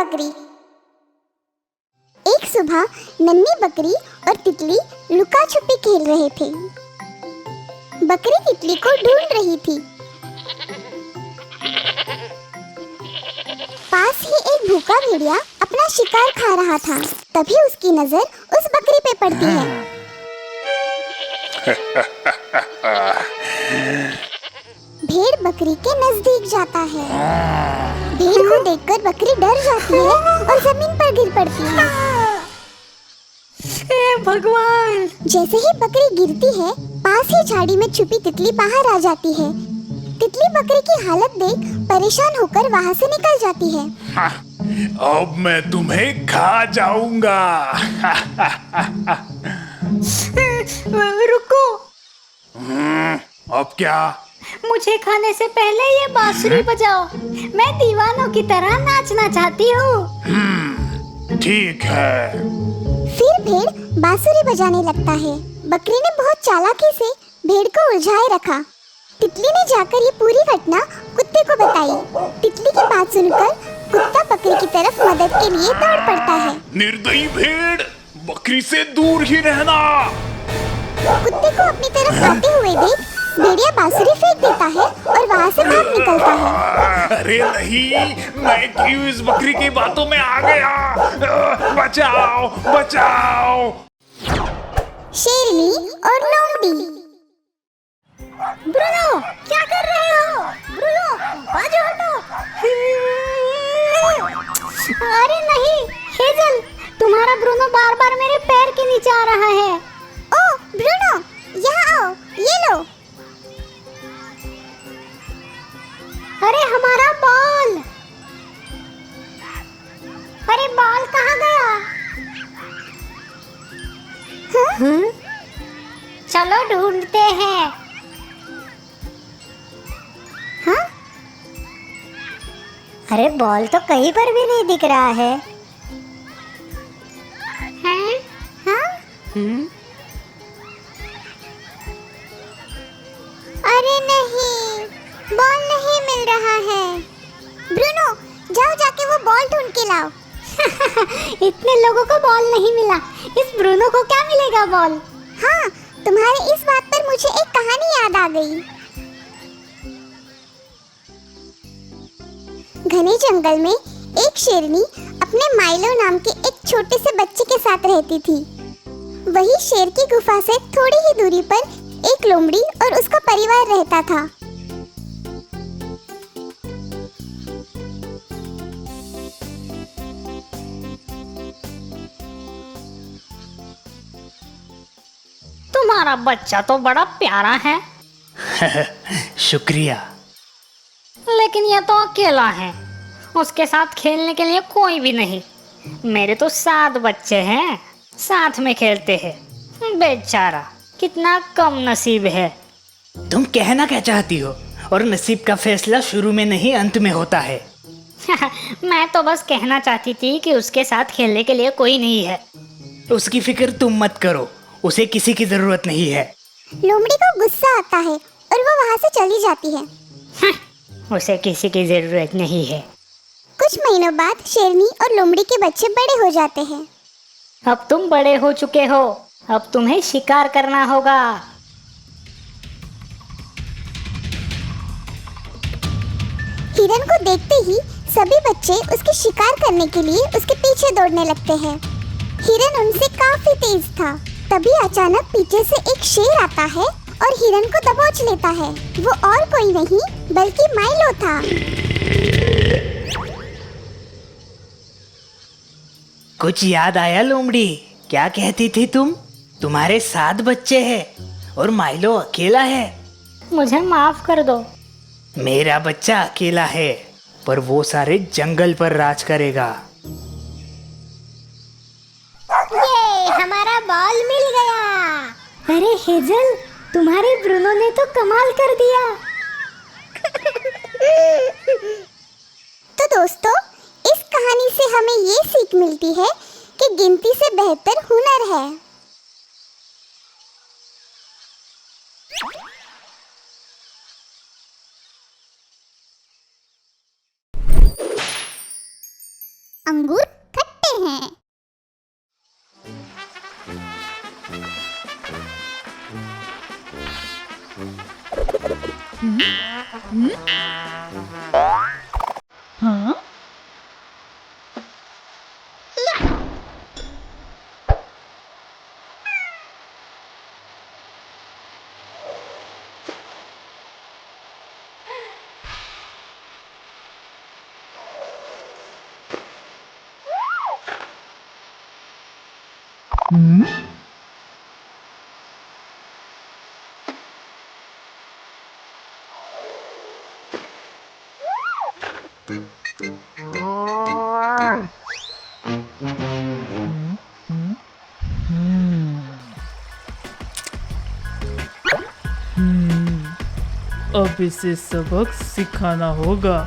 बकरी। एक सुबह नन्ही बकरी और तितली लुका छुपी खेल रहे थे। बकरी तितली को ढूंढ रही थी। पास ही एक भूखा भेड़िया अपना शिकार खा रहा था। तभी उसकी नजर उस बकरी पे पड़ती है। भेड़ बकरी के नजदीक जाता है। भेड़ को देखकर बकरी डर जाती है और जमीन पर गिर पड़ती है। हे भगवान! जैसे ही बकरी गिरती है, पास ही झाड़ी में छुपी तितली बाहर आ जाती है। तितली बकरी की हालत देख परेशान होकर वहाँ से निकल जाती है। अब मैं तुम्हें खा जाऊंगा। रुको, अब क्या? मुझे खाने से पहले ये बांसुरी बजाओ। मैं दीवानों की तरह नाचना चाहती हूँ। ठीक है। फिर भेड़ बांसुरी बजाने लगता है। बकरी ने बहुत चालाकी से भेड़ को उलझाए रखा। तितली ने जाकर ये पूरी घटना कुत्ते को बताई। तितली की बात सुनकर कुत्ता बकरी की तरफ मदद के लिए दौड़ पड़ता है। निर्दयी भेड़, बकरी से दूर ही रहना। कुत्ते को अपनी तरफ आते हुए देख भेड़िया बांसुरी फेंक देता है और वहाँ से भाग निकलता है। अरे नहीं, मैं क्यों इस बकरी की बातों में आ गया? बचाओ, बचाओ। शेरनी और लोमड़ी। ब्रूनो, क्या कर रहे हो? ब्रूनो, बाजू हटो। अरे नहीं, हेजल, तुम्हारा ब्रूनो बार बार मेरे पैर के नीचे आ रहा है। ओह ब्रूनो, यहाँ आओ, ये लो। अरे हमारा बॉल! अरे बॉल कहाँ गया? हाँ? चलो ढूंढते हैं। हाँ? अरे बॉल तो कहीं पर भी नहीं दिख रहा है। हैं? हाँ? अरे नहीं, बॉल नहीं मिल रहा है। ब्रूनो, जाओ जाके वो बॉल ढूंढ के लाओ। इतने लोगों को बॉल नहीं मिला, इस ब्रूनो को क्या मिलेगा बॉल? हाँ, तुम्हारी इस बात पर मुझे एक कहानी याद आ गई। घने जंगल में एक शेरनी अपने माइलो नाम के एक छोटे से बच्चे के साथ रहती थी। वही शेर की गुफा से थोड़ी ही दूरी पर एक लोमड़ी और उसका परिवार रहता था। तुम्हारा बच्चा तो बड़ा प्यारा है। शुक्रिया। लेकिन यह तो अकेला है, उसके साथ खेलने के लिए कोई भी नहीं। मेरे तो 7 बच्चे हैं, साथ में खेलते हैं। बेचारा, कितना कम नसीब है। तुम कहना क्या चाहती हो? और नसीब का फैसला शुरू में नहीं अंत में होता है। मैं तो बस कहना चाहती थी कि उसके साथ खेलने के लिए कोई नहीं है। उसकी फिक्र तुम मत करो, उसे किसी की जरूरत नहीं है। लोमड़ी को गुस्सा आता है और वो वहाँ से चली जाती है। उसे किसी की जरूरत नहीं है। कुछ महीनों बाद शेरनी और लोमड़ी के बच्चे बड़े हो जाते हैं। अब तुम बड़े हो चुके हो, अब तुम्हें शिकार करना होगा। हिरन को देखते ही सभी बच्चे उसके शिकार करने के लिए उसके पीछे दौड़ने लगते हैं। हिरन उनसे काफी तेज था। तभी अचानक पीछे से एक शेर आता है और हिरन को दबोच लेता है। वो और कोई नहीं बल्कि माइलो था। कुछ याद आया लोमड़ी? क्या कहती थी तुम? तुम्हारे 7 बच्चे हैं और माइलो अकेला है। मुझे माफ कर दो। मेरा बच्चा अकेला है, पर वो सारे जंगल पर राज करेगा। ये हमारा बॉल मिल गया। अरे हेजल, तुम्हारे ब्रूनो ने तो कमाल कर दिया। तो दोस्तों, इस कहानी से हमें ये सीख मिलती है कि गिनती से बेहतर हुनर है। अंगूर खट्टे हैं। हाँ? अब इसे सबक सिखाना होगा।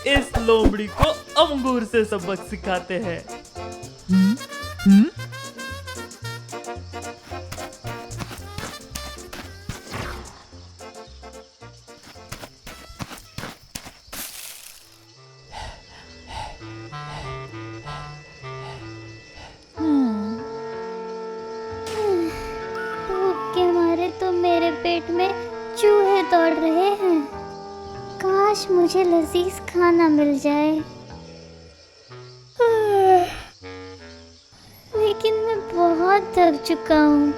इस लोमड़ी को अंगूर से सबक सिखाते हैं। भूख के मारे तो मेरे पेट में चूहे दौड़ रहे हैं। काश मुझे लजीज खाना मिल जाए। लेकिन मैं बहुत थक चुका हूँ।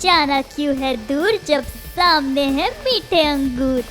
जाना क्यों है दूर जब सामने है मीठे अंगूर।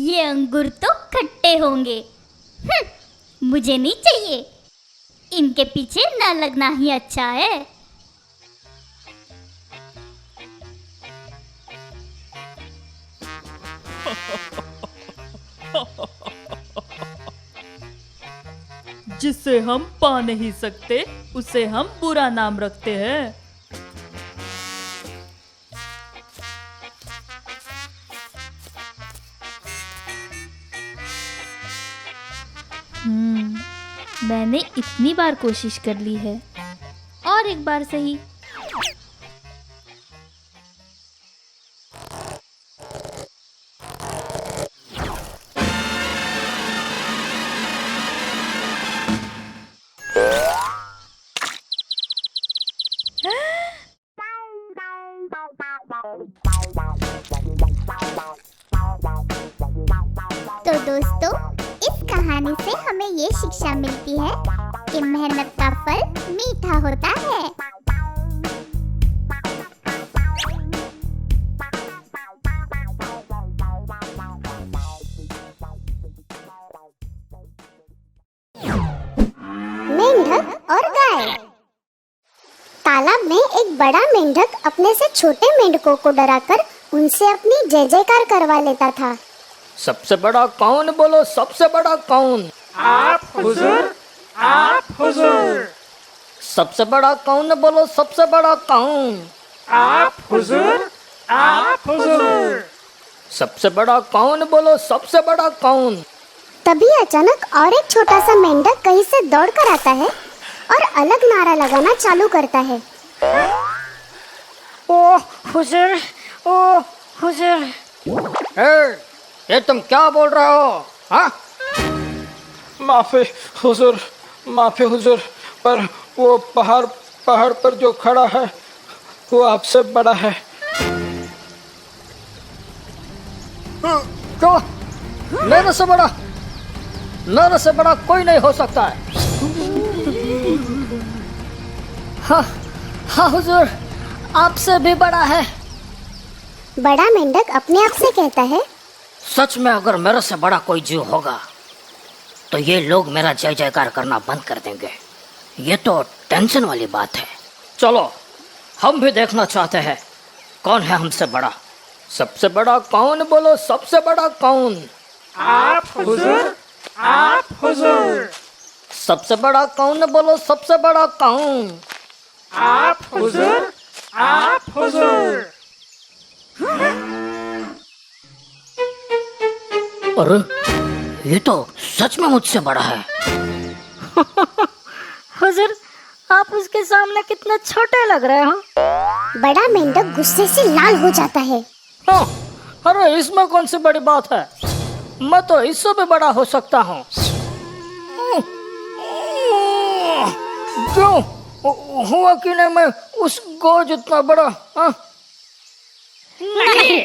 ये अंगूर तो खट्टे होंगे। मुझे नहीं चाहिए। इनके पीछे ना लगना ही अच्छा है। जिसे हम पा नहीं सकते उसे हम बुरा नाम रखते हैं। मैंने इतनी बार कोशिश कर ली है, और एक बार सही। तो दोस्तों, इस कहानी से हमें ये शिक्षा मिलती है कि मेहनत का फल मीठा होता है। मेंढक और गाय। तालाब में एक बड़ा मेंढक अपने से छोटे मेंढकों को डराकर उनसे अपनी जय जयकार करवा लेता था। सबसे बड़ा कौन, बोलो सबसे बड़ा कौन? आप हुजूर, आप हुजूर। सबसे बड़ा कौन, बोलो सबसे बड़ा कौन? आप हुजूर, आप हुजूर। सबसे बड़ा कौन, बोलो सबसे बड़ा कौन? तभी अचानक और एक छोटा सा मेंढक कहीं से दौड़ कर आता है और अलग नारा लगाना चालू करता है। ओ हुजूर, ओ हुजूर। ये तुम क्या बोल रहे हो? हाँ? माफी हुजूर, पर वो पहाड़ पर जो खड़ा है वो आपसे बड़ा है। क्यों? मेरे से बड़ा कोई नहीं हो सकता है। हाँ हुजूर, आपसे भी बड़ा है। बड़ा मेंढक अपने आप से कहता है, सच में अगर मेरे से बड़ा कोई जीव होगा तो ये लोग मेरा जय जयकार करना बंद कर देंगे। ये तो टेंशन वाली बात है। चलो हम भी देखना चाहते हैं कौन है हमसे बड़ा। सबसे बड़ा कौन, बोलो सबसे बड़ा कौन? आप हुजूर, आप हुजूर। सबसे बड़ा कौन, बोलो सबसे बड़ा कौन? आप हुजूर, आप हुजूर। अरे ये तो सच में मुझसे बड़ा है। हुजूर, आप उसके सामने कितने छोटे लग रहे हो। बड़ा मेंढक गुस्से से लाल हो जाता है। हाँ, अरे इसमें कौन सी बड़ी बात है? मैं तो इससे भी बड़ा हो सकता हूँ। क्यों हुआ कि नहीं मैं उस गौ जितना बड़ा? हाँ? नहीं,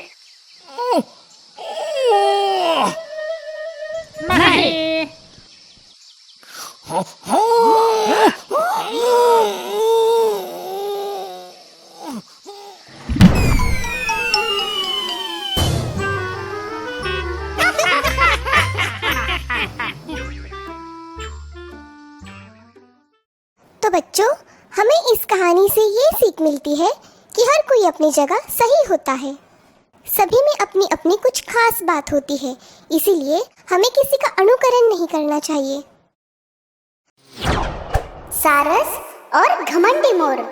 नहीं। तो बच्चों, हमें इस कहानी से ये सीख मिलती है कि हर कोई अपनी जगह सही होता है। सभी में अपनी अपनी कुछ खास बात होती है, इसीलिए हमें किसी का अनुकरण नहीं करना चाहिए। सारस और घमंडी मोर।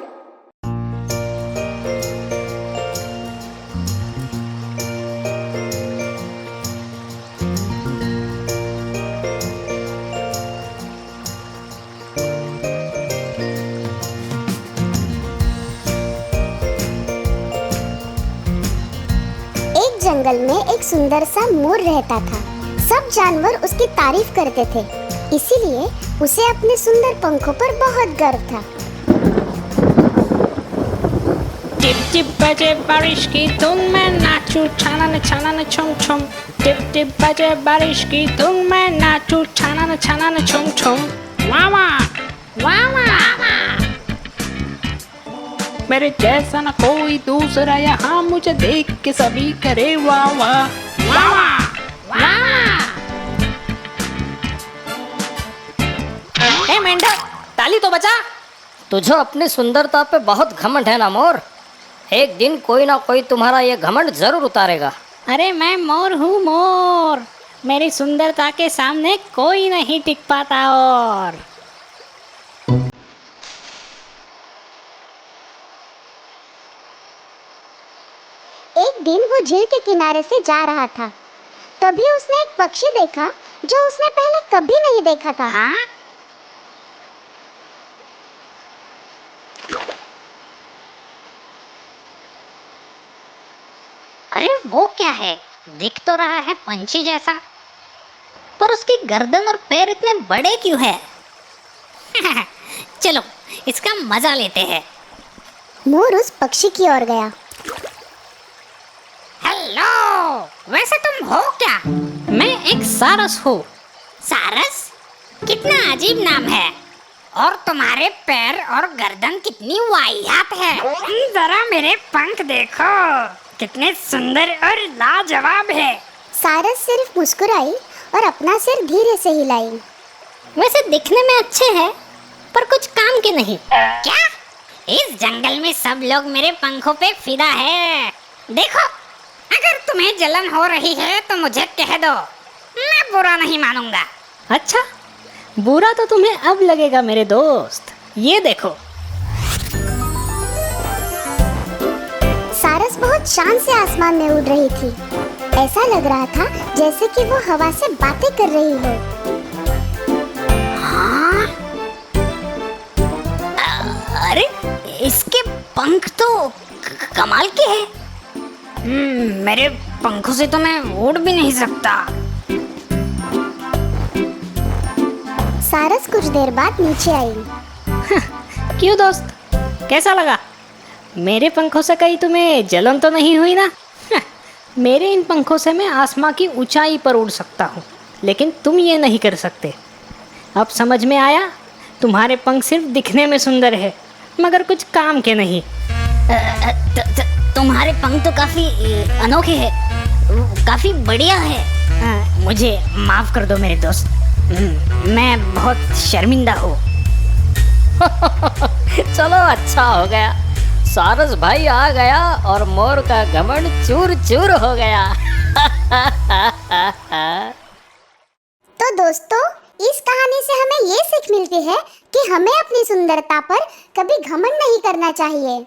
जंगल में एक सुंदर सा मोर रहता था। सब जानवर उसकी तारीफ करते थे, इसीलिए उसे अपने सुंदर पंखों पर बहुत गर्व था। टिप टिप बजे बारिश की धुन में नाचूं छानन छानन छुम छुम। टिप टिप बजे बारिश की धुन में नाचूं छानन छानन छुम छुम। वाह वाह वाह वाह। मेरे जैसा न कोई दूसरा यहाँ, मुझे देख के सभी करे वाह वाह वाह वाह वाह। मेंढक, ताली तो बजा। तुझे अपनी सुंदरता पे बहुत घमंड है ना मोर। एक दिन कोई ना कोई तुम्हारा ये घमंड जरूर उतारेगा। अरे मैं मोर हूँ मोर, मेरी सुंदरता के सामने कोई नहीं टिक पाता। और एक दिन वो झील के किनारे से जा रहा था, तभी उसने एक पक्षी देखा जो उसने पहले कभी नहीं देखा था। हाँ, अरे वो क्या है? दिख तो रहा है पंछी जैसा, पर उसकी गर्दन और पैर इतने बड़े क्यों है? चलो इसका मजा लेते हैं। मोर उस पक्षी की ओर गया। हेलो, वैसे तुम हो क्या? मैं एक सारस हूँ। सारस? कितना अजीब नाम है। और तुम्हारे पैर और गर्दन कितनी वाहियात है। जरा मेरे पंख देखो, कितने सुंदर और लाजवाब है। सारस सिर्फ मुस्कुराई और अपना सिर धीरे से हिलाई। वैसे दिखने में अच्छे हैं, पर कुछ काम के नहीं। क्या? इस जंगल में सब लोग मेरे पंखों पे फिदा है। देखो, अगर तुम्हें जलन हो रही है तो मुझे कह दो, मैं बुरा नहीं मानूंगा। अच्छा, बुरा तो तुम्हें अब लगेगा मेरे दोस्त। ये देखो। सारस बहुत शान से आसमान में उड़ रही थी। ऐसा लग रहा था जैसे कि वो हवा से बातें कर रही हो। हाँ? अरे इसके पंख तो कमाल के हैं। मेरे पंखों से तो मैं उड़ भी नहीं सकता। सारस कुछ देर बाद नीचे आई। क्यों दोस्त, कैसा लगा? मेरे पंखों से कहीं तुम्हें जलन तो नहीं हुई ना? मेरे इन पंखों से मैं आसमां की ऊंचाई पर उड़ सकता हूँ, लेकिन तुम ये नहीं कर सकते। अब समझ में आया, तुम्हारे पंख सिर्फ दिखने में सुंदर है, मगर कुछ काम के नहीं। तुम्हारे पंख तो काफी अनोखे हैं, काफी बढ़िया है। मुझे माफ कर दो मेरे दोस्त, मैं बहुत शर्मिंदा हूँ। चलो अच्छा हो गया, सारस भाई आ गया और मोर का घमंड चूर चूर हो गया। तो दोस्तों, इस कहानी से हमें ये सीख मिलती है कि हमें अपनी सुंदरता पर कभी घमंड नहीं करना चाहिए।